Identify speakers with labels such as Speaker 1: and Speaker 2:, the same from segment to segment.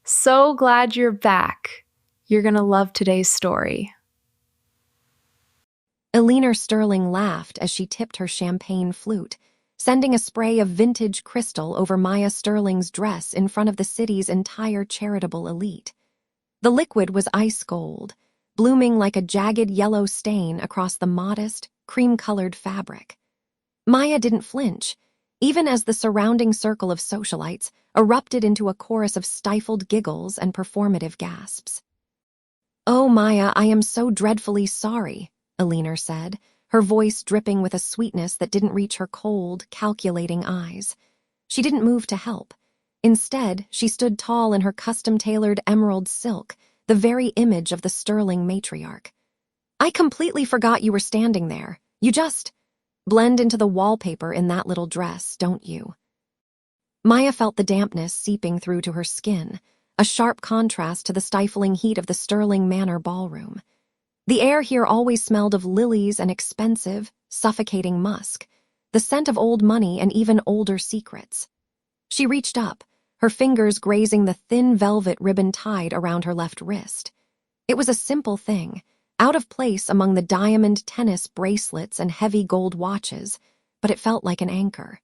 Speaker 1: So glad you're back. You're going to love today's story.
Speaker 2: Eleanor Sterling laughed as she tipped her champagne flute, sending a spray of vintage crystal over Maya Sterling's dress in front of the city's entire charitable elite. The liquid was ice gold, blooming like a jagged yellow stain across the modest, cream-colored fabric. Maya didn't flinch, even as the surrounding circle of socialites erupted into a chorus of stifled giggles and performative gasps. "Oh, Maya, I am so dreadfully sorry," Eleanor said, her voice dripping with a sweetness that didn't reach her cold, calculating eyes. She didn't move to help. Instead, she stood tall in her custom-tailored emerald silk, the very image of the Sterling matriarch. "I completely forgot you were standing there. You just blend into the wallpaper in that little dress, don't you?" Maya felt the dampness seeping through to her skin, a sharp contrast to the stifling heat of the Sterling Manor ballroom. The air here always smelled of lilies and expensive, suffocating musk, the scent of old money and even older secrets. She reached up, her fingers grazing the thin velvet ribbon tied around her left wrist. It was a simple thing, out of place among the diamond tennis bracelets and heavy gold watches, but it felt like an anchor.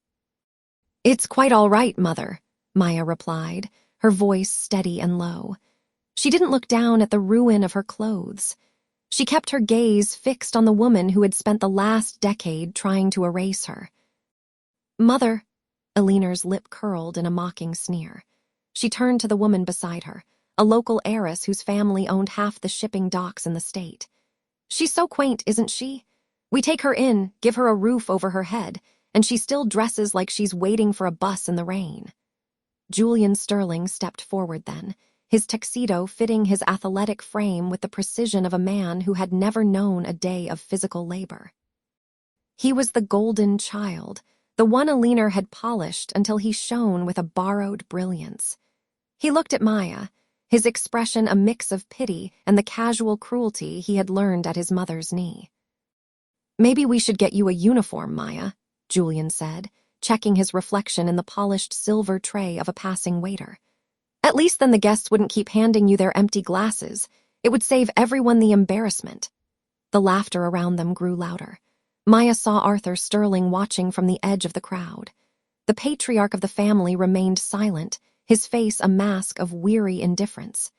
Speaker 2: "It's quite all right, Mother," Maya replied, her voice steady and low. She didn't look down at the ruin of her clothes. She kept her gaze fixed on the woman who had spent the last decade trying to erase her. "Mother," Eleanor's lip curled in a mocking sneer. She turned to the woman beside her, a local heiress whose family owned half the shipping docks in the state. "She's so quaint, isn't she? We take her in, give her a roof over her head, and she still dresses like she's waiting for a bus in the rain." Julian Sterling stepped forward then, his tuxedo fitting his athletic frame with the precision of a man who had never known a day of physical labor. He was the golden child, the one Eleanor had polished until he shone with a borrowed brilliance. He looked at Maya, his expression a mix of pity and the casual cruelty he had learned at his mother's knee. "Maybe we should get you a uniform, Maya," Julian said, checking his reflection in the polished silver tray of a passing waiter. "At least then the guests wouldn't keep handing you their empty glasses. It would save everyone the embarrassment." The laughter around them grew louder. Maya saw Arthur Sterling watching from the edge of the crowd. The patriarch of the family remained silent, his face a mask of weary indifference.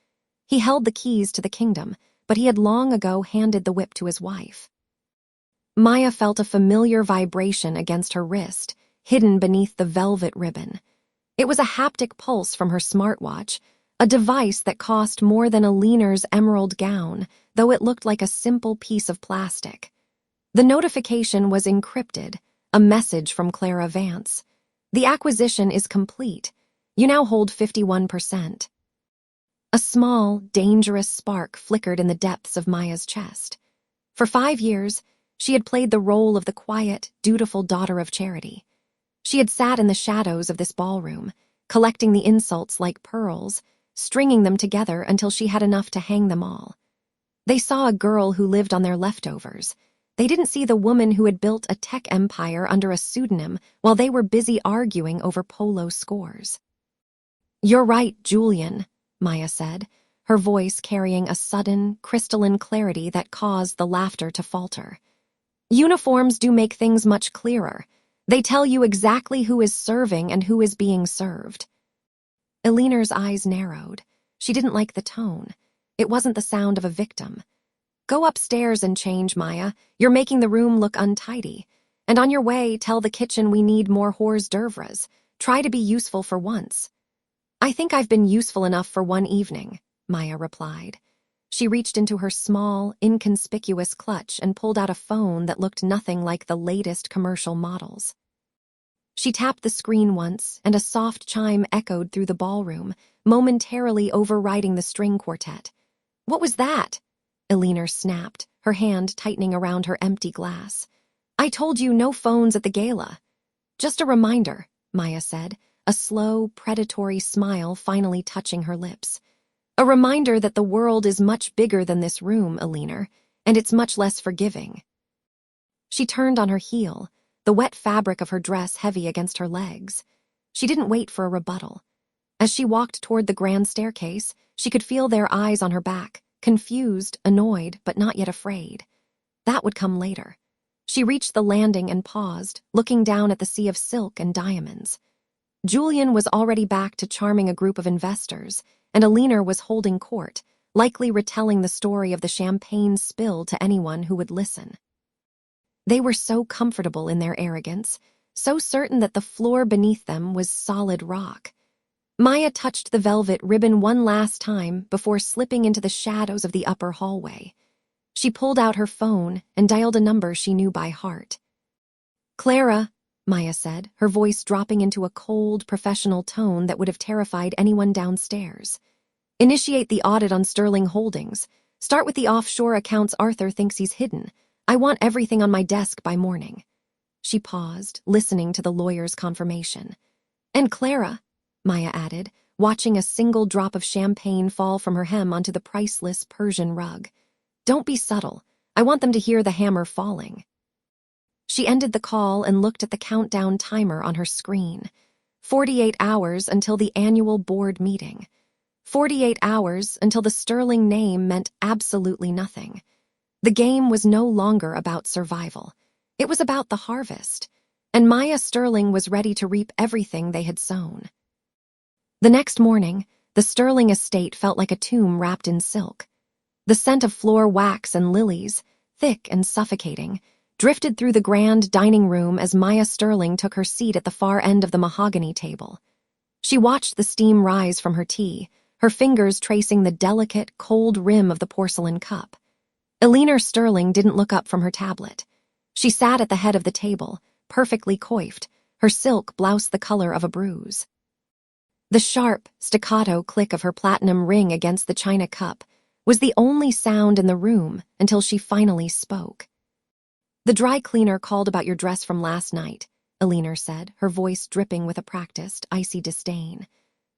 Speaker 2: He held the keys to the kingdom, but he had long ago handed the whip to his wife. Maya felt a familiar vibration against her wrist, hidden beneath the velvet ribbon. It was a haptic pulse from her smartwatch, a device that cost more than Eleanor's emerald gown, though it looked like a simple piece of plastic. The notification was encrypted, a message from Clara Vance. "The acquisition is complete. You now hold 51%. A small, dangerous spark flickered in the depths of Maya's chest. For 5 years, she had played the role of the quiet, dutiful daughter of charity. She had sat in the shadows of this ballroom, collecting the insults like pearls, stringing them together until she had enough to hang them all. They saw a girl who lived on their leftovers. They didn't see the woman who had built a tech empire under a pseudonym while they were busy arguing over polo scores. "You're right, Julian," Maya said, her voice carrying a sudden, crystalline clarity that caused the laughter to falter. "Uniforms do make things much clearer. They tell you exactly who is serving and who is being served." Eleanor's eyes narrowed. She didn't like the tone. It wasn't the sound of a victim. "Go upstairs and change, Maya. You're making the room look untidy. And on your way, tell the kitchen we need more hors d'oeuvres. Try to be useful for once." "I think I've been useful enough for one evening," Maya replied. She reached into her small, inconspicuous clutch and pulled out a phone that looked nothing like the latest commercial models. She tapped the screen once, and a soft chime echoed through the ballroom, momentarily overriding the string quartet. "What was that?" Eleanor snapped, her hand tightening around her empty glass. "I told you no phones at the gala." "Just a reminder," Maya said, a slow, predatory smile finally touching her lips. "A reminder that the world is much bigger than this room, Eleanor, and it's much less forgiving." She turned on her heel, the wet fabric of her dress heavy against her legs. She didn't wait for a rebuttal. As she walked toward the grand staircase, she could feel their eyes on her back, confused, annoyed, but not yet afraid. That would come later. She reached the landing and paused, looking down at the sea of silk and diamonds. Julian was already back to charming a group of investors, and Eleanor was holding court, likely retelling the story of the champagne spill to anyone who would listen. They were so comfortable in their arrogance, so certain that the floor beneath them was solid rock. Maya touched the velvet ribbon one last time before slipping into the shadows of the upper hallway. She pulled out her phone and dialed a number she knew by heart. "Clara," Maya said, her voice dropping into a cold, professional tone that would have terrified anyone downstairs. "Initiate the audit on Sterling Holdings. Start with the offshore accounts Arthur thinks he's hidden. I want everything on my desk by morning." She paused, listening to the lawyer's confirmation. "And Clara," Maya added, watching a single drop of champagne fall from her hem onto the priceless Persian rug. "Don't be subtle. I want them to hear the hammer falling." She ended the call and looked at the countdown timer on her screen. 48 hours until the annual board meeting. 48 hours until the Sterling name meant absolutely nothing. The game was no longer about survival. It was about the harvest, and Maya Sterling was ready to reap everything they had sown. The next morning, the Sterling estate felt like a tomb wrapped in silk. The scent of floor wax and lilies, thick and suffocating, drifted through the grand dining room as Maya Sterling took her seat at the far end of the mahogany table. She watched the steam rise from her tea, her fingers tracing the delicate, cold rim of the porcelain cup. Eleanor Sterling didn't look up from her tablet. She sat at the head of the table, perfectly coiffed, her silk blouse the color of a bruise. The sharp, staccato click of her platinum ring against the china cup was the only sound in the room until she finally spoke. "The dry cleaner called about your dress from last night," Eleanor said, her voice dripping with a practiced, icy disdain.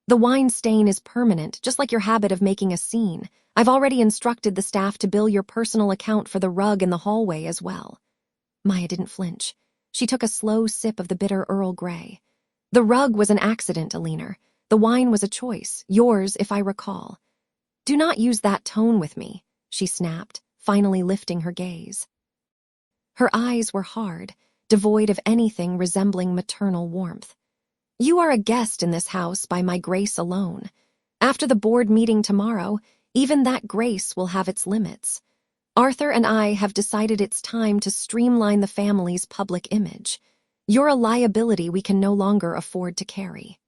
Speaker 2: "The wine stain is permanent, just like your habit of making a scene. I've already instructed the staff to bill your personal account for the rug in the hallway as well." Maya didn't flinch. She took a slow sip of the bitter Earl Grey. "The rug was an accident, Eleanor. The wine was a choice, yours if I recall." "Do not use that tone with me," she snapped, finally lifting her gaze. Her eyes were hard, devoid of anything resembling maternal warmth. "You are a guest in this house by my grace alone. After the board meeting tomorrow, even that grace will have its limits. Arthur and I have decided it's time to streamline the family's public image. You're a liability we can no longer afford to carry."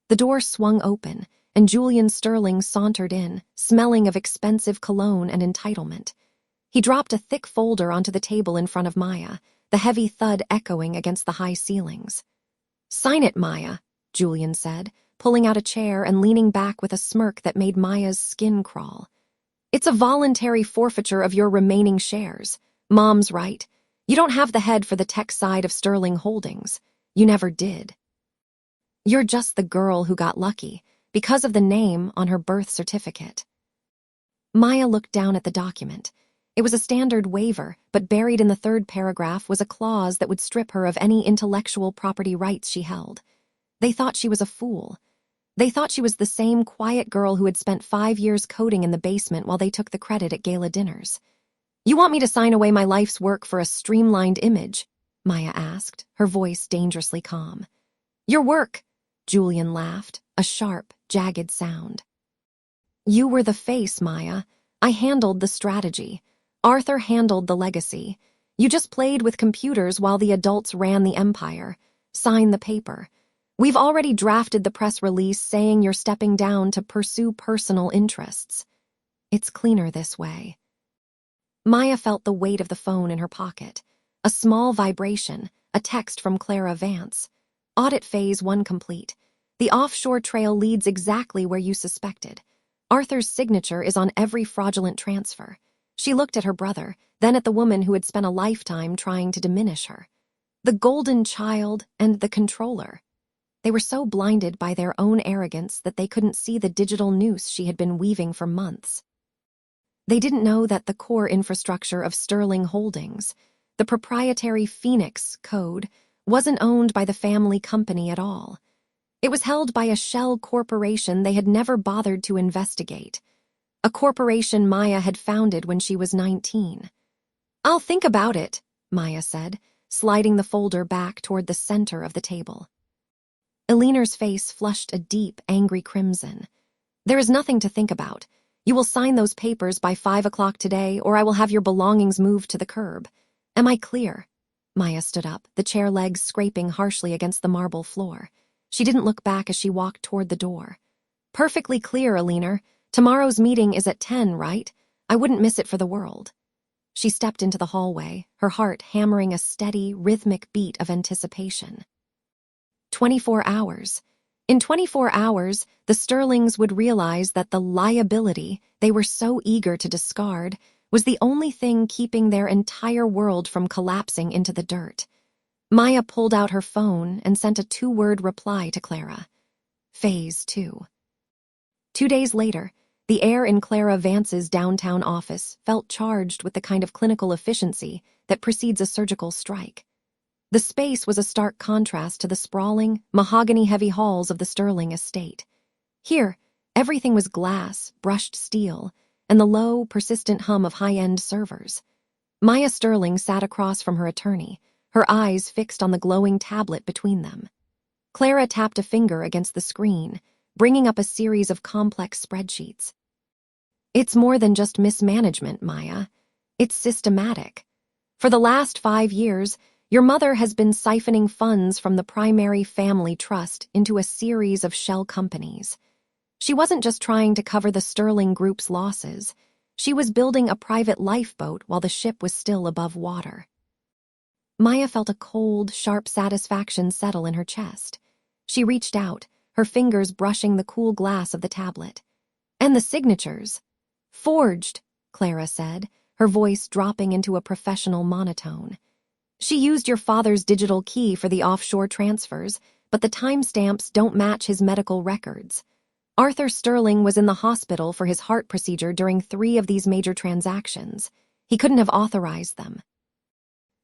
Speaker 2: The door swung open, and Julian Sterling sauntered in, smelling of expensive cologne and entitlement. He dropped a thick folder onto the table in front of Maya, the heavy thud echoing against the high ceilings. "Sign it, Maya," Julian said, pulling out a chair and leaning back with a smirk that made Maya's skin crawl. "It's a voluntary forfeiture of your remaining shares. Mom's right. You don't have the head for the tech side of Sterling Holdings. You never did. You're just the girl who got lucky, because of the name on her birth certificate." Maya looked down at the document. It was a standard waiver, but buried in the third paragraph was a clause that would strip her of any intellectual property rights she held. They thought she was a fool. They thought she was the same quiet girl who had spent 5 years coding in the basement while they took the credit at gala dinners. "You want me to sign away my life's work for a streamlined image?" Maya asked, her voice dangerously calm. "Your work," Julian laughed, a sharp, jagged sound. "You were the face, Maya. I handled the strategy. Arthur handled the legacy. You just played with computers while the adults ran the empire. Sign the paper. We've already drafted the press release saying you're stepping down to pursue personal interests. It's cleaner this way." Maya felt the weight of the phone in her pocket. A small vibration, a text from Clara Vance. "Audit phase 1 complete. The offshore trail leads exactly where you suspected. Arthur's signature is on every fraudulent transfer." She looked at her brother, then at the woman who had spent a lifetime trying to diminish her. The golden child and the controller. They were so blinded by their own arrogance that they couldn't see the digital noose she had been weaving for months. They didn't know that the core infrastructure of Sterling Holdings, the proprietary Phoenix code, wasn't owned by the family company at all. It was held by a shell corporation they had never bothered to investigate. A corporation Maya had founded when she was 19. "I'll think about it," Maya said, sliding the folder back toward the center of the table. Eleanor's face flushed a deep, angry crimson. "There is nothing to think about. You will sign those papers by 5 o'clock today, or I will have your belongings moved to the curb. Am I clear?" Maya stood up, the chair legs scraping harshly against the marble floor. She didn't look back as she walked toward the door. "Perfectly clear, Eleanor. Tomorrow's meeting is at 10, right? I wouldn't miss it for the world." She stepped into the hallway, her heart hammering a steady, rhythmic beat of anticipation. 24 hours. In 24 hours, the Sterlings would realize that the liability they were so eager to discard was the only thing keeping their entire world from collapsing into the dirt. Maya pulled out her phone and sent a 2-word reply to Clara. Phase 2. 2 days later, the air in Clara Vance's downtown office felt charged with the kind of clinical efficiency that precedes a surgical strike. The space was a stark contrast to the sprawling, mahogany-heavy halls of the Sterling estate. Here, everything was glass, brushed steel, and the low, persistent hum of high-end servers. Maya Sterling sat across from her attorney, her eyes fixed on the glowing tablet between them. Clara tapped a finger against the screen, bringing up a series of complex spreadsheets. "It's more than just mismanagement, Maya. It's systematic. For the last 5 years, your mother has been siphoning funds from the primary family trust into a series of shell companies. She wasn't just trying to cover the Sterling Group's losses. She was building a private lifeboat while the ship was still above water." Maya felt a cold, sharp satisfaction settle in her chest. She reached out, her fingers brushing the cool glass of the tablet. "And the signatures." "Forged," Clara said, her voice dropping into a professional monotone. "She used your father's digital key for the offshore transfers, but the timestamps don't match his medical records. Arthur Sterling was in the hospital for his heart procedure during 3 of these major transactions. He couldn't have authorized them."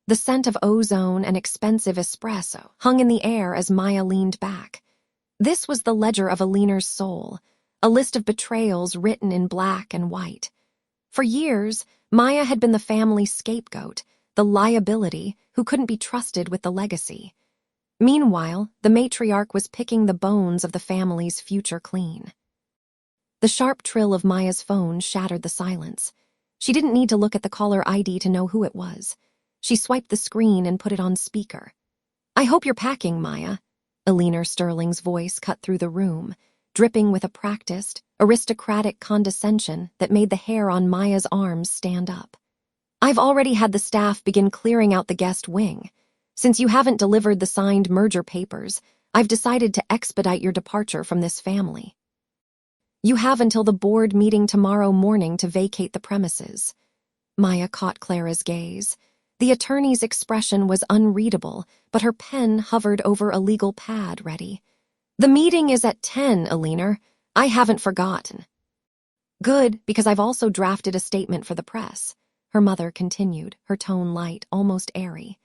Speaker 2: The scent of ozone and expensive espresso hung in the air as Maya leaned back. This was the ledger of Eleanor's soul, a list of betrayals written in black and white. For years, Maya had been the family's scapegoat, the liability who couldn't be trusted with the legacy. Meanwhile, the matriarch was picking the bones of the family's future clean. The sharp trill of Maya's phone shattered the silence. She didn't need to look at the caller ID to know who it was. She swiped the screen and put it on speaker. "I hope you're packing, Maya." Eleanor Sterling's voice cut through the room, dripping with a practiced, aristocratic condescension that made the hair on Maya's arms stand up. "I've already had the staff begin clearing out the guest wing. Since you haven't delivered the signed merger papers, I've decided to expedite your departure from this family. You have until the board meeting tomorrow morning to vacate the premises." Maya caught Clara's gaze. The attorney's expression was unreadable, but her pen hovered over a legal pad ready. "The meeting is at 10, Eleanor. I haven't forgotten." "Good, because I've also drafted a statement for the press," her mother continued, her tone light, almost airy.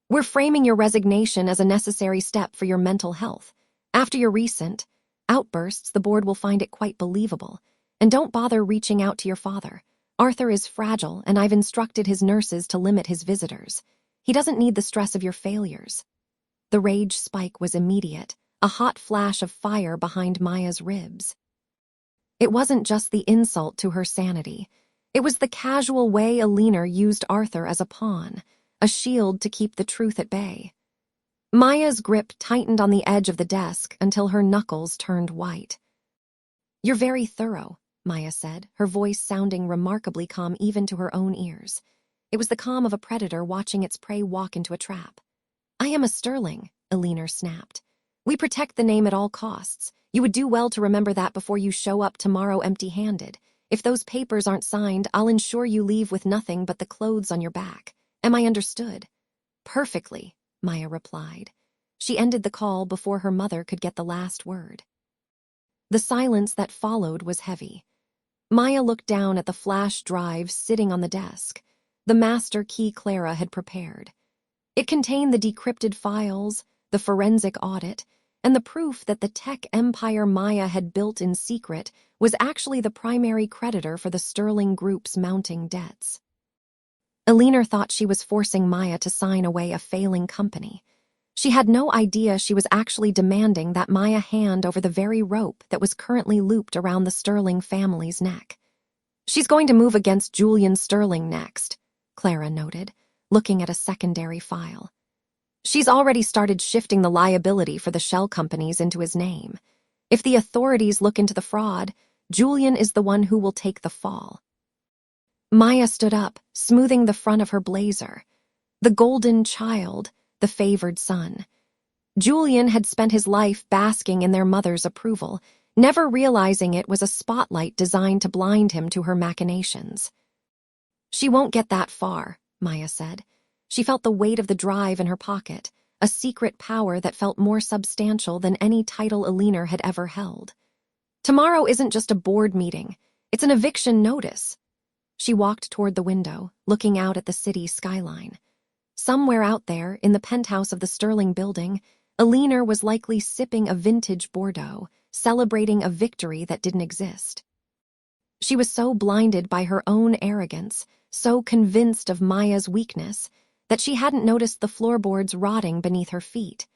Speaker 2: "We're framing your resignation as a necessary step for your mental health. After your recent outbursts, the board will find it quite believable. And don't bother reaching out to your father. Arthur is fragile, and I've instructed his nurses to limit his visitors. He doesn't need the stress of your failures." The rage spike was immediate, a hot flash of fire behind Maya's ribs. It wasn't just the insult to her sanity. It was the casual way Eleanor used Arthur as a pawn, a shield to keep the truth at bay. Maya's grip tightened on the edge of the desk until her knuckles turned white. "You're very thorough," Maya said, her voice sounding remarkably calm even to her own ears. It was the calm of a predator watching its prey walk into a trap. "I am a Sterling," Eleanor snapped. "We protect the name at all costs. You would do well to remember that before you show up tomorrow empty-handed. If those papers aren't signed, I'll ensure you leave with nothing but the clothes on your back. Am I understood?" "Perfectly," Maya replied. She ended the call before her mother could get the last word. The silence that followed was heavy. Maya looked down at the flash drive sitting on the desk, the master key Clara had prepared. It contained the decrypted files, the forensic audit, and the proof that the tech empire Maya had built in secret was actually the primary creditor for the Sterling Group's mounting debts. Eleanor thought she was forcing Maya to sign away a failing company. She had no idea she was actually demanding that Maya hand over the very rope that was currently looped around the Sterling family's neck. "She's going to move against Julian Sterling next," Clara noted, looking at a secondary file. "She's already started shifting the liability for the shell companies into his name. If the authorities look into the fraud, Julian is the one who will take the fall." Maya stood up, smoothing the front of her blazer. The golden child, the favored son. Julian had spent his life basking in their mother's approval, never realizing it was a spotlight designed to blind him to her machinations. "She won't get that far," Maya said. She felt the weight of the drive in her pocket, a secret power that felt more substantial than any title Eleanor had ever held. "Tomorrow isn't just a board meeting, it's an eviction notice." She walked toward the window, looking out at the city skyline. Somewhere out there, in the penthouse of the Sterling building, Eleanor was likely sipping a vintage Bordeaux, celebrating a victory that didn't exist. She was so blinded by her own arrogance, so convinced of Maya's weakness, that she hadn't noticed the floorboards rotting beneath her feet.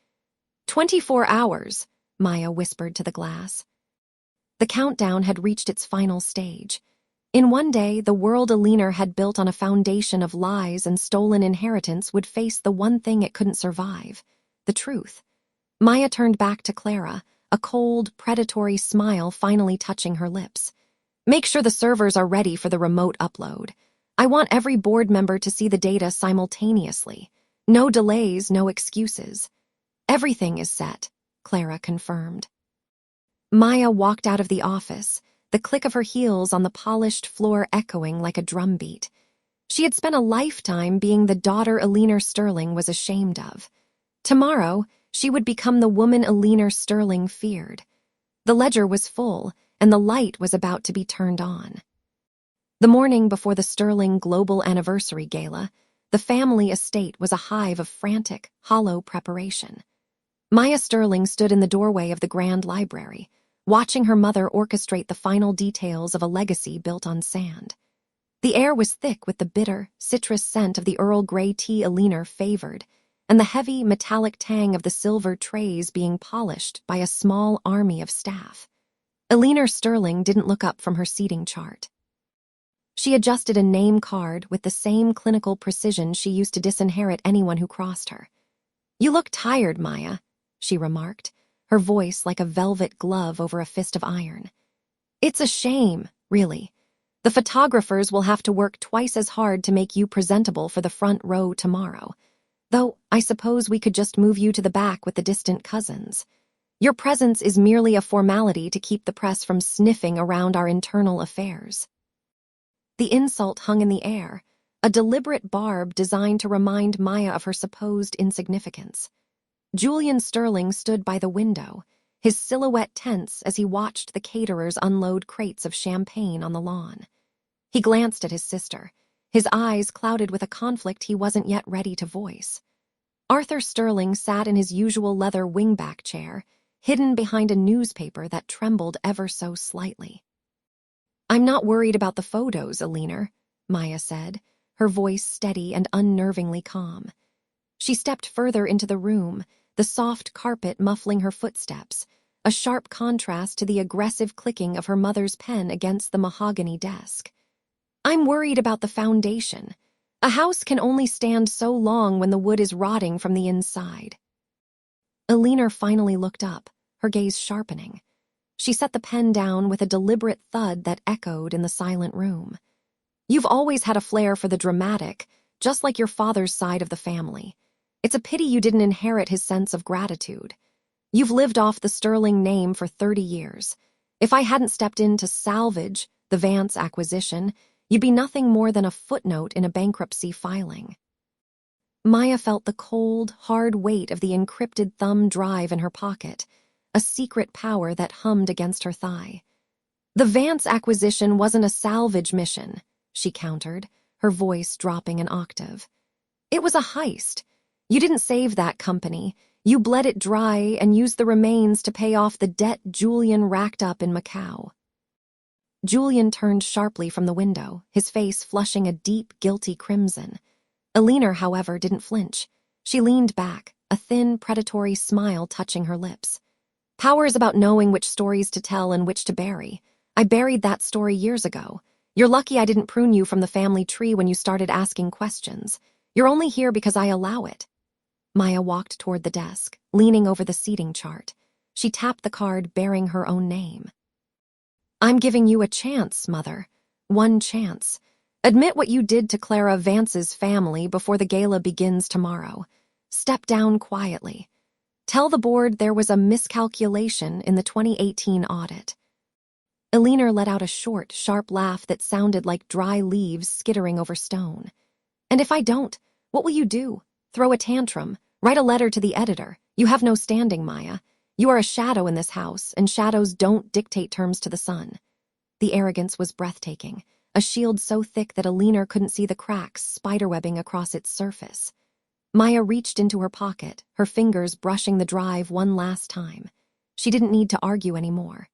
Speaker 2: 24 hours, Maya whispered to the glass. The countdown had reached its final stage. In one day, the world Eleanor had built on a foundation of lies and stolen inheritance would face the one thing it couldn't survive: the truth. Maya turned back to Clara, a cold, predatory smile finally touching her lips. "Make sure the servers are ready for the remote upload. I want every board member to see the data simultaneously. No delays, no excuses." "Everything is set," Clara confirmed. Maya walked out of the office, the click of her heels on the polished floor echoing like a drumbeat. She had spent a lifetime being the daughter Eleanor Sterling was ashamed of. Tomorrow, she would become the woman Eleanor Sterling feared. The ledger was full, and the light was about to be turned on. The morning before the Sterling Global Anniversary Gala, the family estate was a hive of frantic, hollow preparation. Maya Sterling stood in the doorway of the Grand Library, watching her mother orchestrate the final details of a legacy built on sand. The air was thick with the bitter, citrus scent of the Earl Grey tea Eleanor favored, and the heavy, metallic tang of the silver trays being polished by a small army of staff. Eleanor Sterling didn't look up from her seating chart. She adjusted a name card with the same clinical precision she used to disinherit anyone who crossed her. "You look tired, Maya," she remarked, her voice like a velvet glove over a fist of iron. "It's a shame, really. The photographers will have to work twice as hard to make you presentable for the front row tomorrow. Though I suppose we could just move you to the back with the distant cousins. Your presence is merely a formality to keep the press from sniffing around our internal affairs." The insult hung in the air, a deliberate barb designed to remind Maya of her supposed insignificance. Julian Sterling stood by the window, his silhouette tense as he watched the caterers unload crates of champagne on the lawn. He glanced at his sister, his eyes clouded with a conflict he wasn't yet ready to voice. Arthur Sterling sat in his usual leather wingback chair, hidden behind a newspaper that trembled ever so slightly. "I'm not worried about the photos, Eleanor," Maya said, her voice steady and unnervingly calm. She stepped further into the room, the soft carpet muffling her footsteps, a sharp contrast to the aggressive clicking of her mother's pen against the mahogany desk. "I'm worried about the foundation. A house can only stand so long when the wood is rotting from the inside." Eleanor finally looked up, her gaze sharpening. She set the pen down with a deliberate thud that echoed in the silent room. "You've always had a flair for the dramatic, just like your father's side of the family. It's a pity you didn't inherit his sense of gratitude. You've lived off the Sterling name for 30 years. If I hadn't stepped in to salvage the Vance acquisition, you'd be nothing more than a footnote in a bankruptcy filing." Maya felt the cold, hard weight of the encrypted thumb drive in her pocket, a secret power that hummed against her thigh. "The Vance acquisition wasn't a salvage mission," she countered, her voice dropping an octave. "It was a heist. You didn't save that company. You bled it dry and used the remains to pay off the debt Julian racked up in Macau. Julian turned sharply from the window, his face flushing a deep, guilty crimson. Eleanor, however, didn't flinch. She leaned back, a thin, predatory smile touching her lips. Power is about knowing which stories to tell and which to bury. I buried that story years ago. You're lucky I didn't prune you from the family tree when you started asking questions. You're only here because I allow it. Maya walked toward the desk, leaning over the seating chart. She tapped the card bearing her own name. I'm giving you a chance, Mother. One chance. Admit what you did to Clara Vance's family before the gala begins tomorrow. Step down quietly. Tell the board there was a miscalculation in the 2018 audit. Eleanor let out a short, sharp laugh that sounded like dry leaves skittering over stone. And if I don't, what will you do? Throw a tantrum? Write a letter to the editor? You have no standing, Maya. You are a shadow in this house, and shadows don't dictate terms to the sun. The arrogance was breathtaking, a shield so thick that Eleanor couldn't see the cracks spiderwebbing across its surface. Maya reached into her pocket, her fingers brushing the drive one last time. She didn't need to argue anymore.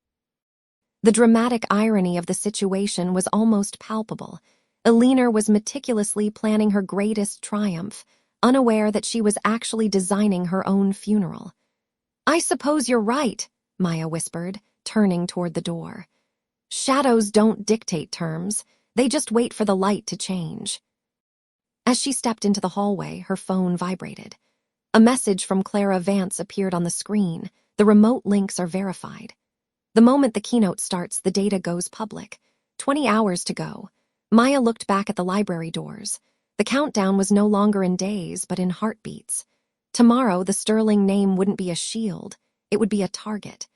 Speaker 2: The dramatic irony of the situation was almost palpable. Eleanor was meticulously planning her greatest triumph, unaware that she was actually designing her own funeral. I suppose you're right, Maya whispered, turning toward the door. Shadows don't dictate terms, they just wait for the light to change. As she stepped into the hallway, her phone vibrated. A message from Clara Vance appeared on the screen. The remote links are verified. The moment the keynote starts, the data goes public. 20 hours to go. Maya looked back at the library doors. The countdown was no longer in days, but in heartbeats. Tomorrow, the Sterling name wouldn't be a shield, it would be a target.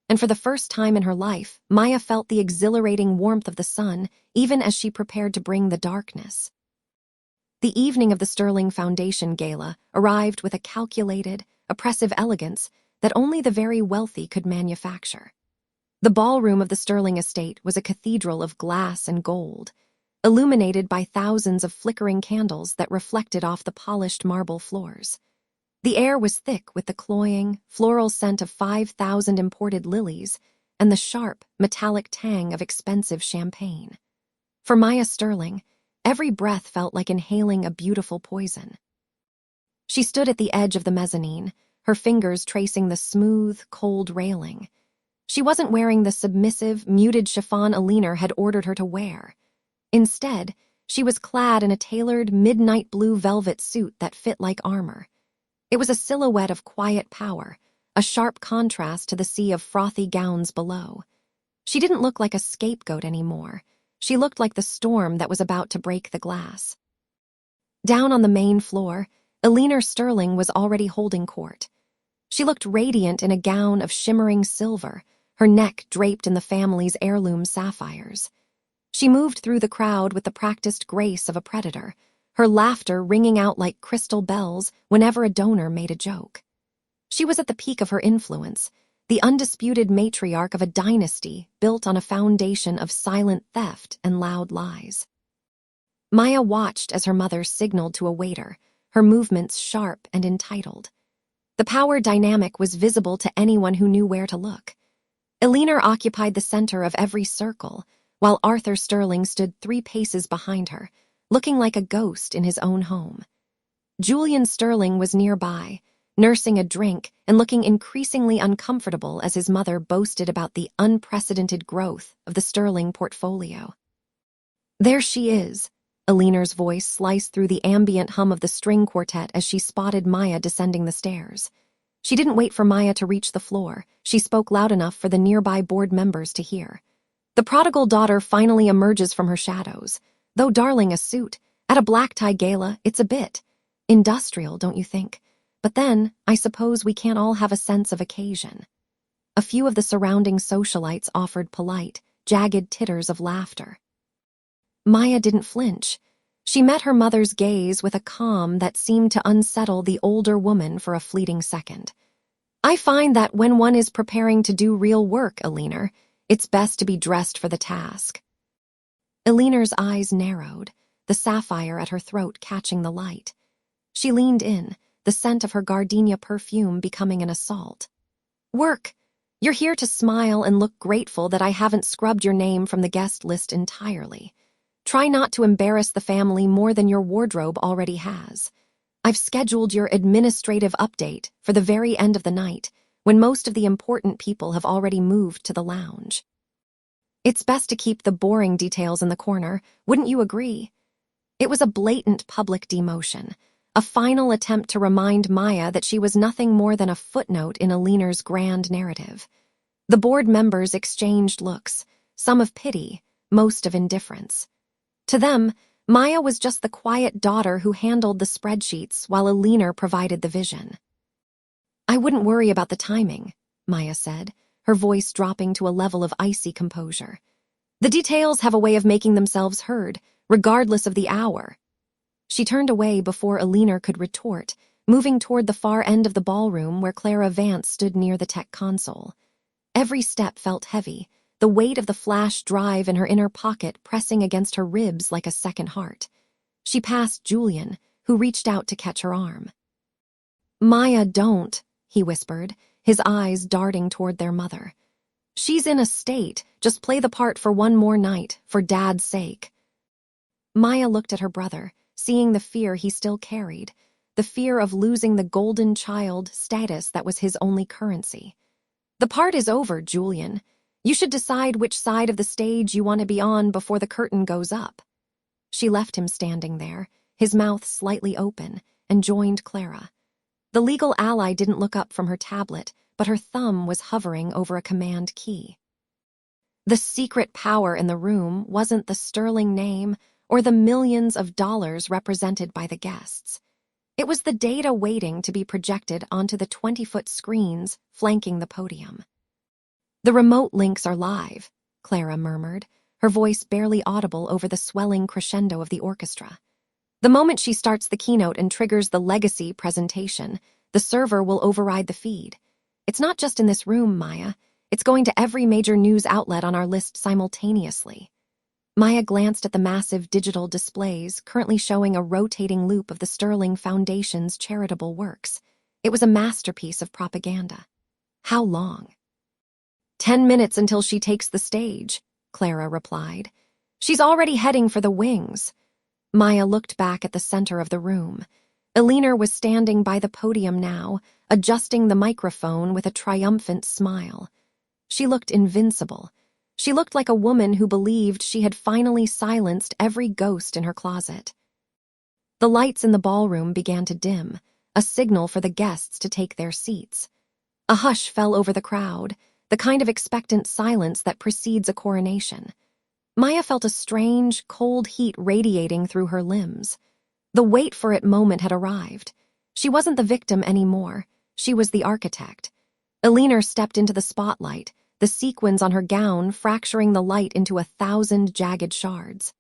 Speaker 2: And for the first time in her life, Maya felt the exhilarating warmth of the sun, even as she prepared to bring the darkness. The evening of the Sterling Foundation Gala arrived with a calculated, oppressive elegance that only the very wealthy could manufacture. The ballroom of the Sterling estate was a cathedral of glass and gold, illuminated by thousands of flickering candles that reflected off the polished marble floors. The air was thick with the cloying, floral scent of 5,000 imported lilies and the sharp, metallic tang of expensive champagne. For Maya Sterling, every breath felt like inhaling a beautiful poison. She stood at the edge of the mezzanine, her fingers tracing the smooth, cold railing. She wasn't wearing the submissive, muted chiffon Eleanor had ordered her to wear. Instead, she was clad in a tailored, midnight blue velvet suit that fit like armor. It was a silhouette of quiet power, a sharp contrast to the sea of frothy gowns below. She didn't look like a scapegoat anymore. She looked like the storm that was about to break the glass. Down on the main floor, Eleanor Sterling was already holding court. She looked radiant in a gown of shimmering silver, her neck draped in the family's heirloom sapphires. She moved through the crowd with the practiced grace of a predator, her laughter ringing out like crystal bells whenever a donor made a joke. She was at the peak of her influence, the undisputed matriarch of a dynasty built on a foundation of silent theft and loud lies. Maya watched as her mother signaled to a waiter, her movements sharp and entitled. The power dynamic was visible to anyone who knew where to look. Eleanor occupied the center of every circle, while Arthur Sterling stood 3 paces behind her, looking like a ghost in his own home. Julian Sterling was nearby, nursing a drink and looking increasingly uncomfortable as his mother boasted about the unprecedented growth of the Sterling portfolio. There she is, Eleanor's voice sliced through the ambient hum of the string quartet as she spotted Maya descending the stairs. She didn't wait for Maya to reach the floor. She spoke loud enough for the nearby board members to hear. The prodigal daughter finally emerges from her shadows. Though darling a suit, at a black tie gala, it's a bit industrial, don't you think? But then, I suppose we can't all have a sense of occasion. A few of the surrounding socialites offered polite, jagged titters of laughter. Maya didn't flinch. She met her mother's gaze with a calm that seemed to unsettle the older woman for a fleeting second. I find that when one is preparing to do real work, Eleanor, it's best to be dressed for the task. Eleanor's eyes narrowed, the sapphire at her throat catching the light. She leaned in, the scent of her gardenia perfume becoming an assault. Work! You're here to smile and look grateful that I haven't scrubbed your name from the guest list entirely. Try not to embarrass the family more than your wardrobe already has. I've scheduled your administrative update for the very end of the night, when most of the important people have already moved to the lounge. It's best to keep the boring details in the corner, wouldn't you agree? It was a blatant public demotion, a final attempt to remind Maya that she was nothing more than a footnote in Eleanor's grand narrative. The board members exchanged looks, some of pity, most of indifference. To them, Maya was just the quiet daughter who handled the spreadsheets while Eleanor provided the vision. I wouldn't worry about the timing, Maya said, her voice dropping to a level of icy composure. The details have a way of making themselves heard, regardless of the hour. She turned away before Eleanor could retort, moving toward the far end of the ballroom where Clara Vance stood near the tech console. Every step felt heavy, the weight of the flash drive in her inner pocket pressing against her ribs like a second heart. She passed Julian, who reached out to catch her arm. Maya, don't, he whispered, his eyes darting toward their mother. She's in a state, just play the part for one more night, for Dad's sake. Maya looked at her brother, seeing the fear he still carried, the fear of losing the golden child status that was his only currency. The part is over, Julian. You should decide which side of the stage you want to be on before the curtain goes up. She left him standing there, his mouth slightly open, and joined Clara. The legal ally didn't look up from her tablet, but her thumb was hovering over a command key. The secret power in the room wasn't the sterling name or the millions of dollars represented by the guests. It was the data waiting to be projected onto the 20-foot screens flanking the podium. The remote links are live, Clara murmured, her voice barely audible over the swelling crescendo of the orchestra. The moment she starts the keynote and triggers the legacy presentation, the server will override the feed. It's not just in this room, Maya. It's going to every major news outlet on our list simultaneously. Maya glanced at the massive digital displays currently showing a rotating loop of the Sterling Foundation's charitable works. It was a masterpiece of propaganda. How long? 10 minutes until she takes the stage, Clara replied. She's already heading for the wings. Maya looked back at the center of the room. Eleanor was standing by the podium now, adjusting the microphone with a triumphant smile. She looked invincible. She looked like a woman who believed she had finally silenced every ghost in her closet. The lights in the ballroom began to dim, a signal for the guests to take their seats. A hush fell over the crowd, the kind of expectant silence that precedes a coronation. Maya felt a strange, cold heat radiating through her limbs. The wait for it moment had arrived. She wasn't the victim anymore. She was the architect. Eleanor stepped into the spotlight, the sequins on her gown fracturing the light into 1,000 jagged shards.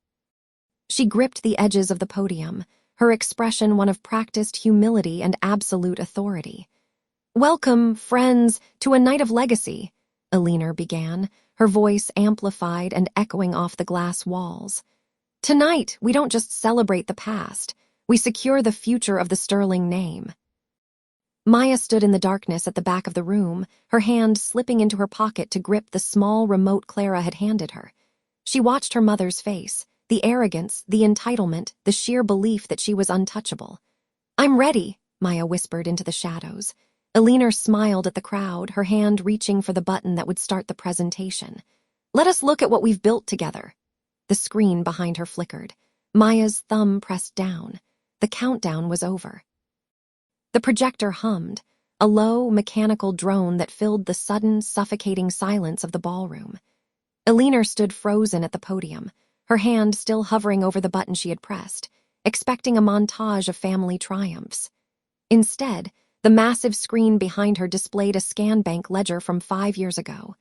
Speaker 2: She gripped the edges of the podium, her expression one of practiced humility and absolute authority. "Welcome, friends, to a night of legacy," Eleanor began, her voice amplified and echoing off the glass walls. "Tonight, we don't just celebrate the past, we secure the future of the Sterling name." Maya stood in the darkness at the back of the room, her hand slipping into her pocket to grip the small remote Clara had handed her. She watched her mother's face, the arrogance, the entitlement, the sheer belief that she was untouchable. "I'm ready," Maya whispered into the shadows. Eleanor smiled at the crowd, her hand reaching for the button that would start the presentation. "Let us look at what we've built together." The screen behind her flickered. Maya's thumb pressed down. The countdown was over. The projector hummed, a low, mechanical drone that filled the sudden, suffocating silence of the ballroom. Eleanor stood frozen at the podium, her hand still hovering over the button she had pressed, expecting a montage of family triumphs. Instead, the massive screen behind her displayed a scan bank ledger from 5 years ago.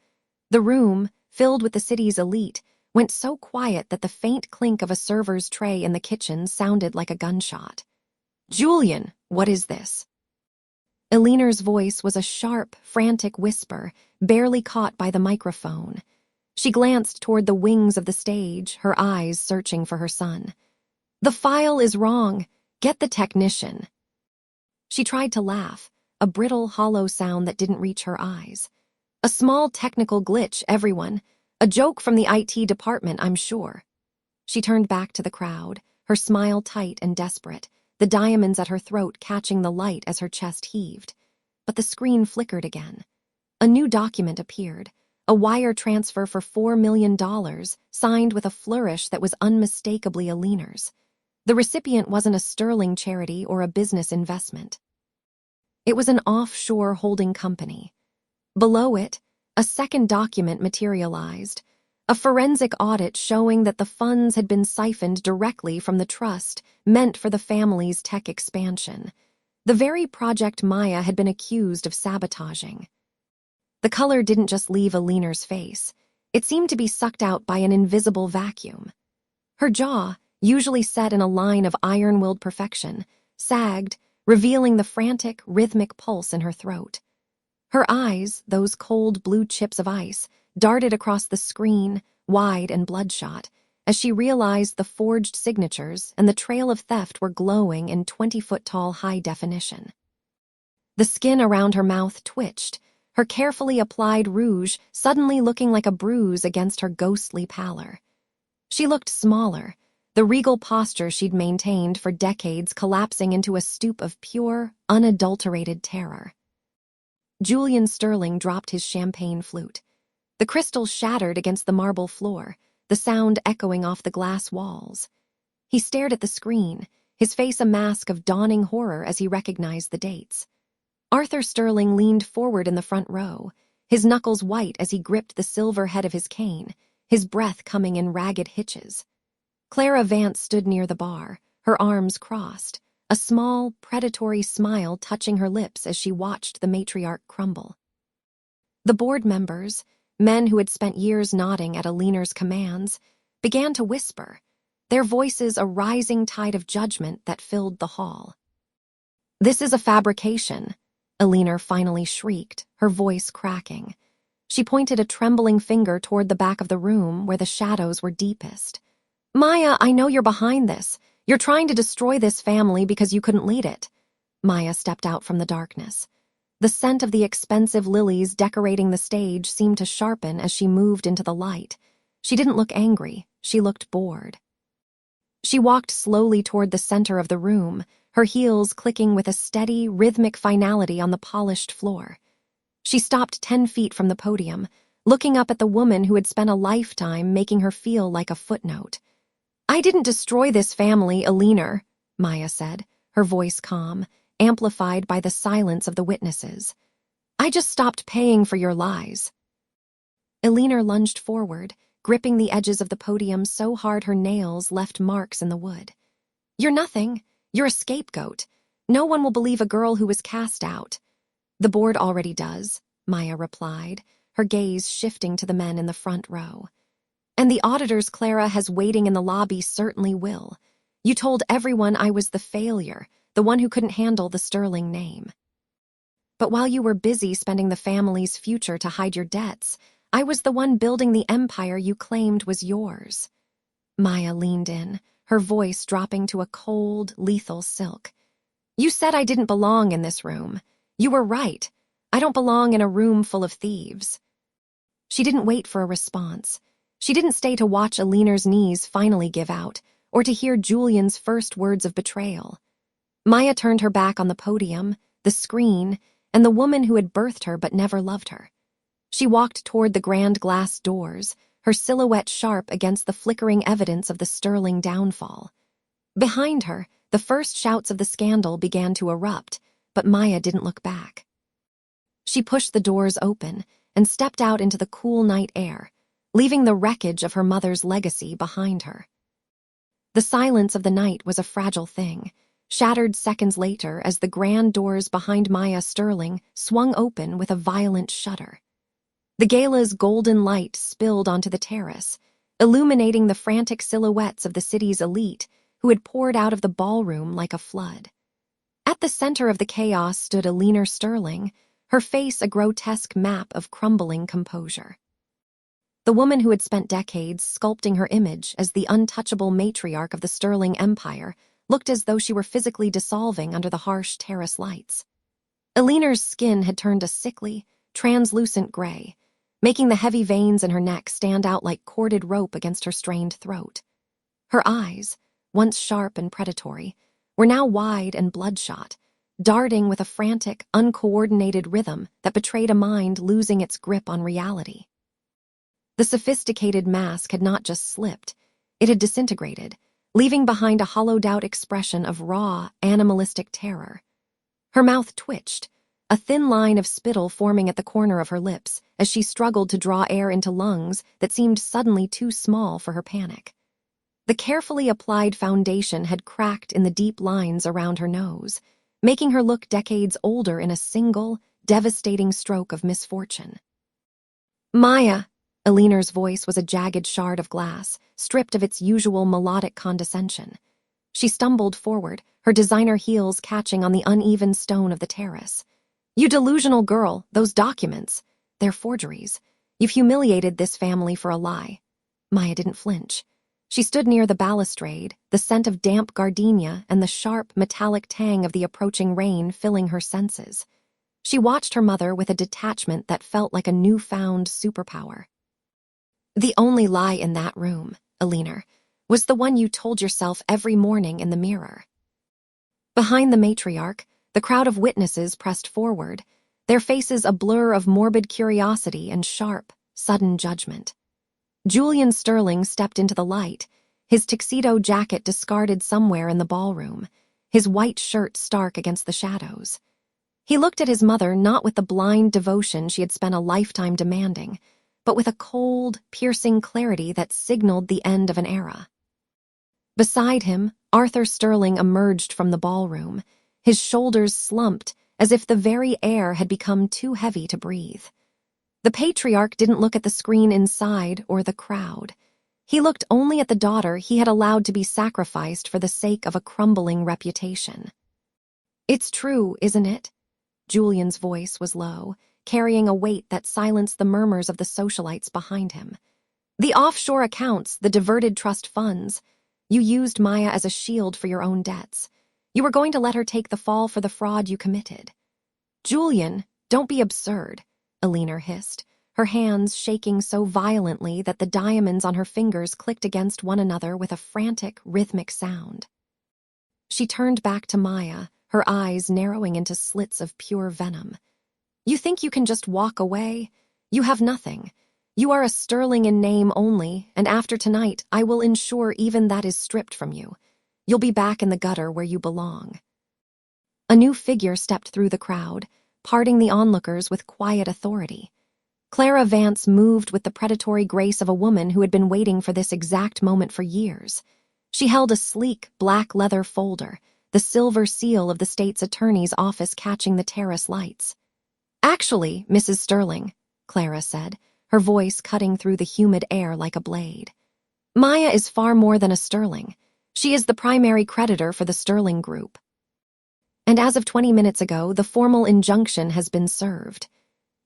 Speaker 2: The room, filled with the city's elite, went so quiet that the faint clink of a server's tray in the kitchen sounded like a gunshot. "Julian, what is this?" Eleanor's voice was a sharp, frantic whisper, barely caught by the microphone. She glanced toward the wings of the stage, her eyes searching for her son. "The file is wrong. Get the technician." She tried to laugh, a brittle, hollow sound that didn't reach her eyes. A small technical glitch, everyone. A joke from the IT department, I'm sure. She turned back to the crowd, her smile tight and desperate, the diamonds at her throat catching the light as her chest heaved. But the screen flickered again. A new document appeared, a wire transfer for $4 million, signed with a flourish that was unmistakably Eleanor's. The recipient wasn't a sterling charity or a business investment. It was an offshore holding company. Below it, a second document materialized, a forensic audit showing that the funds had been siphoned directly from the trust meant for the family's tech expansion, the very project Maya had been accused of sabotaging. The color didn't just leave Eleanor's face. It seemed to be sucked out by an invisible vacuum. Her jaw, usually set in a line of iron-willed perfection, sagged, revealing the frantic, rhythmic pulse in her throat. Her eyes, those cold blue chips of ice, darted across the screen, wide and bloodshot, as she realized the forged signatures and the trail of theft were glowing in 20-foot-tall high definition. The skin around her mouth twitched, her carefully applied rouge suddenly looking like a bruise against her ghostly pallor. She looked smaller, the regal posture she'd maintained for decades collapsing into a stoop of pure, unadulterated terror. Julian Sterling dropped his champagne flute. The crystal shattered against the marble floor, the sound echoing off the glass walls. He stared at the screen, his face a mask of dawning horror as he recognized the dates. Arthur Sterling leaned forward in the front row, his knuckles white as he gripped the silver head of his cane, his breath coming in ragged hitches. Clara Vance stood near the bar, her arms crossed, a small, predatory smile touching her lips as she watched the matriarch crumble. The board members, men who had spent years nodding at Eleanor's commands, began to whisper, their voices a rising tide of judgment that filled the hall. "This is a fabrication," Eleanor finally shrieked, her voice cracking. She pointed a trembling finger toward the back of the room where the shadows were deepest. "Maya, I know you're behind this. You're trying to destroy this family because you couldn't lead it." Maya stepped out from the darkness. The scent of the expensive lilies decorating the stage seemed to sharpen as she moved into the light. She didn't look angry, she looked bored. She walked slowly toward the center of the room, her heels clicking with a steady, rhythmic finality on the polished floor. She stopped 10 feet from the podium, looking up at the woman who had spent a lifetime making her feel like a footnote. "I didn't destroy this family, Eleanor," Maya said, her voice calm, amplified by the silence of the witnesses. "I just stopped paying for your lies." Eleanor lunged forward, gripping the edges of the podium so hard her nails left marks in the wood. "You're nothing. You're a scapegoat. No one will believe a girl who was cast out." "The board already does," Maya replied, her gaze shifting to the men in the front row. "And the auditors Clara has waiting in the lobby certainly will. You told everyone I was the failure, the one who couldn't handle the Sterling name. But while you were busy spending the family's future to hide your debts, I was the one building the empire you claimed was yours." Maya leaned in, her voice dropping to a cold, lethal silk. "You said I didn't belong in this room. You were right. I don't belong in a room full of thieves." She didn't wait for a response. She didn't stay to watch Eleanor's knees finally give out, or to hear Julian's first words of betrayal. Maya turned her back on the podium, the screen, and the woman who had birthed her but never loved her. She walked toward the grand glass doors, her silhouette sharp against the flickering evidence of the Sterling downfall. Behind her, the first shouts of the scandal began to erupt, but Maya didn't look back. She pushed the doors open and stepped out into the cool night air, leaving the wreckage of her mother's legacy behind her. The silence of the night was a fragile thing, shattered seconds later as the grand doors behind Maya Sterling swung open with a violent shudder. The gala's golden light spilled onto the terrace, illuminating the frantic silhouettes of the city's elite who had poured out of the ballroom like a flood. At the center of the chaos stood Eleanor Sterling, her face a grotesque map of crumbling composure. The woman who had spent decades sculpting her image as the untouchable matriarch of the Sterling Empire looked as though she were physically dissolving under the harsh terrace lights. Eleanor's skin had turned a sickly, translucent gray, making the heavy veins in her neck stand out like corded rope against her strained throat. Her eyes, once sharp and predatory, were now wide and bloodshot, darting with a frantic, uncoordinated rhythm that betrayed a mind losing its grip on reality. The sophisticated mask had not just slipped, it had disintegrated, leaving behind a hollowed-out expression of raw, animalistic terror. Her mouth twitched, a thin line of spittle forming at the corner of her lips as she struggled to draw air into lungs that seemed suddenly too small for her panic. The carefully applied foundation had cracked in the deep lines around her nose, making her look decades older in a single, devastating stroke of misfortune. "Maya," Eleanor's voice was a jagged shard of glass, stripped of its usual melodic condescension. She stumbled forward, her designer heels catching on the uneven stone of the terrace. "You delusional girl, those documents. They're forgeries. You've humiliated this family for a lie." Maya didn't flinch. She stood near the balustrade, the scent of damp gardenia and the sharp, metallic tang of the approaching rain filling her senses. She watched her mother with a detachment that felt like a newfound superpower. "The only lie in that room, Eleanor, was the one you told yourself every morning in the mirror." Behind the matriarch, the crowd of witnesses pressed forward, their faces a blur of morbid curiosity and sharp, sudden judgment. Julian Sterling stepped into the light, his tuxedo jacket discarded somewhere in the ballroom, his white shirt stark against the shadows. He looked at his mother not with the blind devotion she had spent a lifetime demanding, but with a cold, piercing clarity that signaled the end of an era. Beside him, Arthur Sterling emerged from the ballroom, his shoulders slumped as if the very air had become too heavy to breathe. The patriarch didn't look at the screen inside or the crowd. He looked only at the daughter he had allowed to be sacrificed for the sake of a crumbling reputation. "It's true, isn't it?" Julian's voice was low, carrying a weight that silenced the murmurs of the socialites behind him. "The offshore accounts, the diverted trust funds. You used Maya as a shield for your own debts. You were going to let her take the fall for the fraud you committed." "Julian, don't be absurd," Eleanor hissed, her hands shaking so violently that the diamonds on her fingers clicked against one another with a frantic, rhythmic sound. She turned back to Maya, her eyes narrowing into slits of pure venom. "You think you can just walk away? You have nothing. You are a Sterling in name only, and after tonight, I will ensure even that is stripped from you. You'll be back in the gutter where you belong." A new figure stepped through the crowd, parting the onlookers with quiet authority. Clara Vance moved with the predatory grace of a woman who had been waiting for this exact moment for years. She held a sleek, black leather folder, the silver seal of the state's attorney's office catching the terrace lights. "Actually, Mrs. Sterling," Clara said, her voice cutting through the humid air like a blade, "Maya is far more than a Sterling. She is the primary creditor for the Sterling Group. And as of 20 minutes ago, the formal injunction has been served."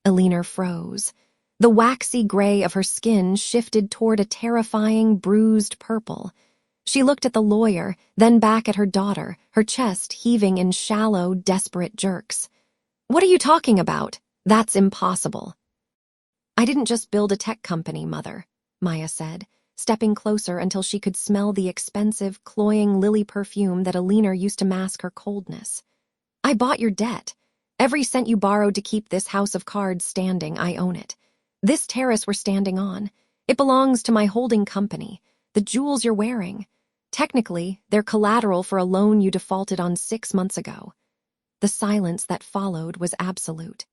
Speaker 2: Eleanor froze. The waxy gray of her skin shifted toward a terrifying, bruised purple. She looked at the lawyer, then back at her daughter, her chest heaving in shallow, desperate jerks. "What are you talking about? That's impossible." "I didn't just build a tech company, Mother," Maya said, stepping closer until she could smell the expensive, cloying lily perfume that Eleanor used to mask her coldness. "I bought your debt. Every cent you borrowed to keep this house of cards standing, I own it. This terrace we're standing on, it belongs to my holding company. The jewels you're wearing, technically, they're collateral for a loan you defaulted on 6 months ago." The silence that followed was absolute.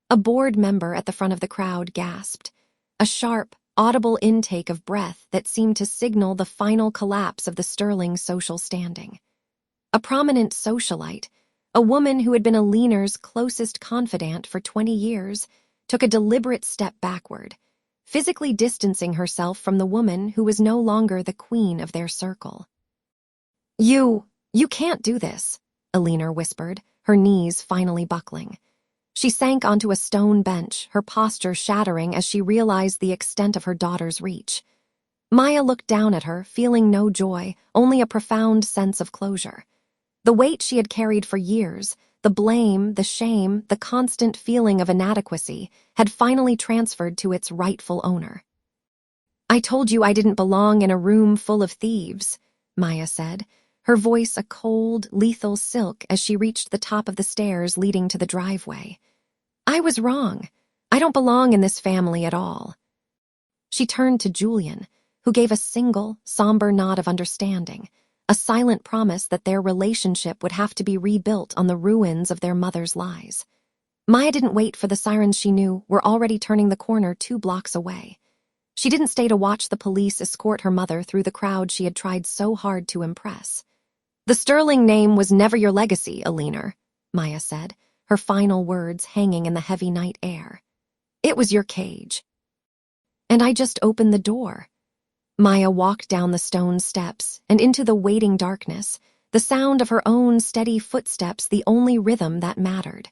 Speaker 2: A board member at the front of the crowd gasped, a sharp, audible intake of breath that seemed to signal the final collapse of the Sterling social standing. A prominent socialite, a woman who had been Eleanor's closest confidant for 20 years, took a deliberate step backward, physically distancing herself from the woman who was no longer the queen of their circle. You can't do this," Eleanor whispered, her knees finally buckling. She sank onto a stone bench, her posture shattering as she realized the extent of her daughter's reach. Maya looked down at her, feeling no joy, only a profound sense of closure. The weight she had carried for years, the blame, the shame, the constant feeling of inadequacy, had finally transferred to its rightful owner. "I told you I didn't belong in a room full of thieves," Maya said, her voice a cold, lethal silk as she reached the top of the stairs leading to the driveway. "I was wrong. I don't belong in this family at all." She turned to Julian, who gave a single, somber nod of understanding, a silent promise that their relationship would have to be rebuilt on the ruins of their mother's lies. Maya didn't wait for the sirens she knew were already turning the corner 2 blocks away. She didn't stay to watch the police escort her mother through the crowd she had tried so hard to impress. "The Sterling name was never your legacy, Eleanor," Maya said, her final words hanging in the heavy night air. "It was your cage. And I just opened the door." Maya walked down the stone steps and into the waiting darkness, the sound of her own steady footsteps the only rhythm that mattered.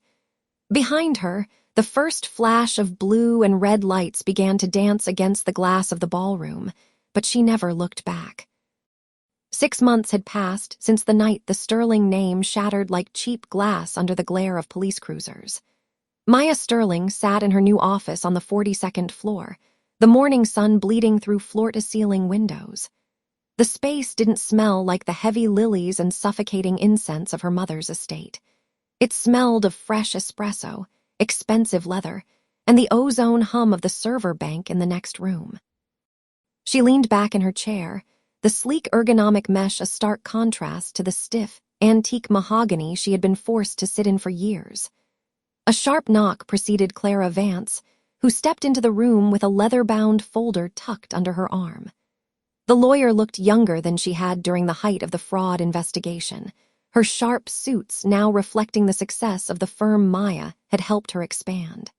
Speaker 2: Behind her, the first flash of blue and red lights began to dance against the glass of the ballroom, but she never looked back. 6 months had passed since the night the Sterling name shattered like cheap glass under the glare of police cruisers. Maya Sterling sat in her new office on the 42nd floor, the morning sun bleeding through floor-to-ceiling windows. The space didn't smell like the heavy lilies and suffocating incense of her mother's estate. It smelled of fresh espresso, expensive leather, and the ozone hum of the server bank in the next room. She leaned back in her chair, the sleek ergonomic mesh a stark contrast to the stiff, antique mahogany she had been forced to sit in for years. A sharp knock preceded Clara Vance, who stepped into the room with a leather-bound folder tucked under her arm. The lawyer looked younger than she had during the height of the fraud investigation, her sharp suits now reflecting the success of the firm Maya had helped her expand.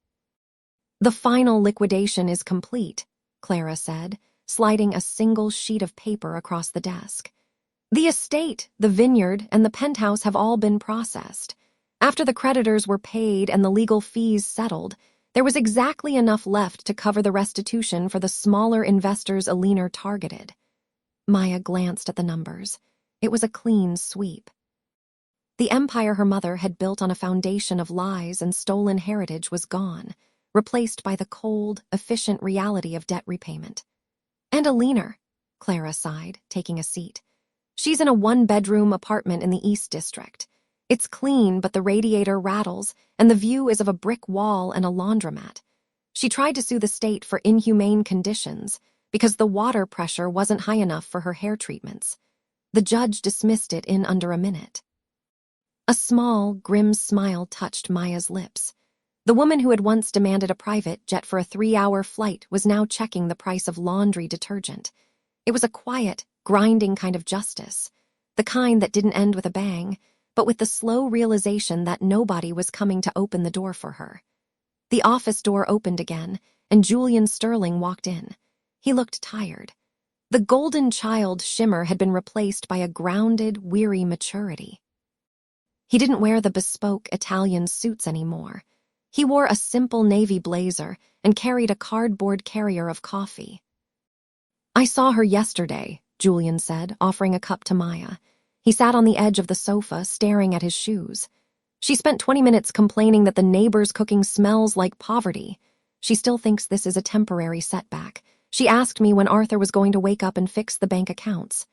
Speaker 2: "The final liquidation is complete," Clara said, sliding a single sheet of paper across the desk. "The estate, the vineyard, and the penthouse have all been processed. After the creditors were paid and the legal fees settled, there was exactly enough left to cover the restitution for the smaller investors Eleanor targeted." Maya glanced at the numbers. It was a clean sweep. The empire her mother had built on a foundation of lies and stolen heritage was gone, replaced by the cold, efficient reality of debt repayment. "And Eleanor," Clara sighed, taking a seat. "She's in a 1-bedroom apartment in the East District. It's clean, but the radiator rattles, and the view is of a brick wall and a laundromat. She tried to sue the state for inhumane conditions because the water pressure wasn't high enough for her hair treatments. The judge dismissed it in under a minute." A small, grim smile touched Maya's lips. The woman who had once demanded a private jet for a 3-hour flight was now checking the price of laundry detergent. It was a quiet, grinding kind of justice, the kind that didn't end with a bang, but with the slow realization that nobody was coming to open the door for her. The office door opened again, and Julian Sterling walked in. He looked tired. The golden child shimmer had been replaced by a grounded, weary maturity. He didn't wear the bespoke Italian suits anymore. He wore a simple navy blazer and carried a cardboard carrier of coffee. "I saw her yesterday," Julian said, offering a cup to Maya. He sat on the edge of the sofa, staring at his shoes. "She spent 20 minutes complaining that the neighbor's cooking smells like poverty. She still thinks this is a temporary setback. She asked me when Arthur was going to wake up and fix the bank accounts."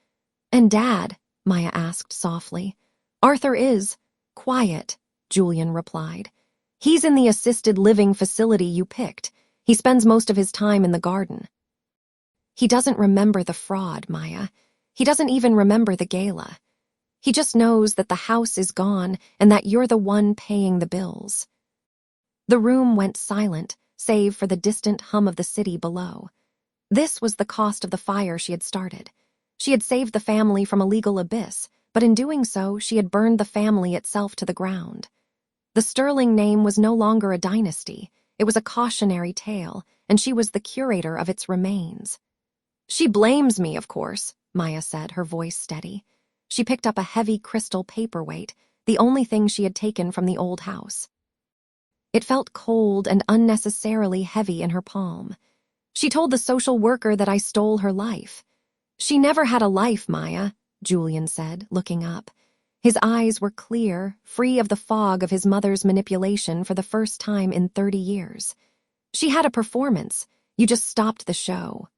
Speaker 2: "And Dad?" Maya asked softly. "Arthur is quiet," Julian replied. "He's in the assisted living facility you picked. He spends most of his time in the garden." "He doesn't remember the fraud, Maya. He doesn't even remember the gala. He just knows that the house is gone and that you're the one paying the bills." The room went silent, save for the distant hum of the city below. This was the cost of the fire she had started. She had saved the family from a legal abyss, but in doing so, she had burned the family itself to the ground. The Sterling name was no longer a dynasty. It was a cautionary tale, and she was the curator of its remains. "She blames me, of course," Maya said, her voice steady. She picked up a heavy crystal paperweight, the only thing she had taken from the old house. It felt cold and unnecessarily heavy in her palm. She told the social worker that I stole her life. She never had a life, Maya, Julian said, looking up. His eyes were clear, free of the fog of his mother's manipulation for the first time in 30 years. She had a performance. You just stopped the show.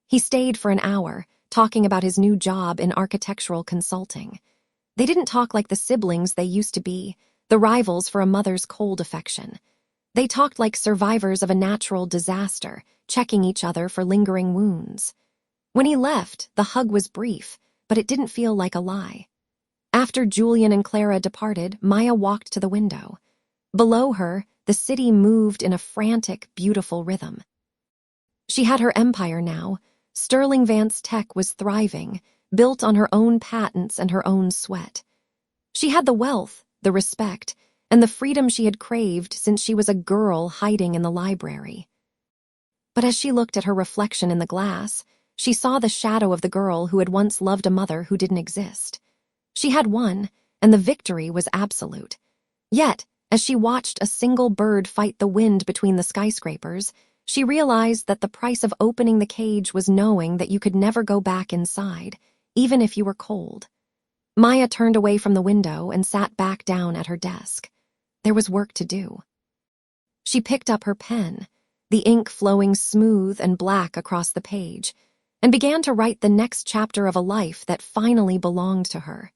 Speaker 2: He stayed for an hour, talking about his new job in architectural consulting. They didn't talk like the siblings they used to be, the rivals for a mother's cold affection. They talked like survivors of a natural disaster, checking each other for lingering wounds. When he left, the hug was brief, but it didn't feel like a lie. After Julian and Clara departed, Maya walked to the window. Below her, the city moved in a frantic, beautiful rhythm. She had her empire now. Sterling Vance Tech was thriving, built on her own patents and her own sweat. She had the wealth, the respect, and the freedom she had craved since she was a girl hiding in the library. But as she looked at her reflection in the glass, she saw the shadow of the girl who had once loved a mother who didn't exist. She had won, and the victory was absolute. Yet, as she watched a single bird fight the wind between the skyscrapers, she realized that the price of opening the cage was knowing that you could never go back inside, even if you were cold. Maya turned away from the window and sat back down at her desk. There was work to do. She picked up her pen, the ink flowing smooth and black across the page, and began to write the next chapter of a life that finally belonged to her.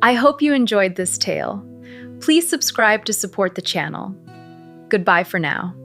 Speaker 1: I hope you enjoyed this tale. Please subscribe to support the channel. Goodbye for now.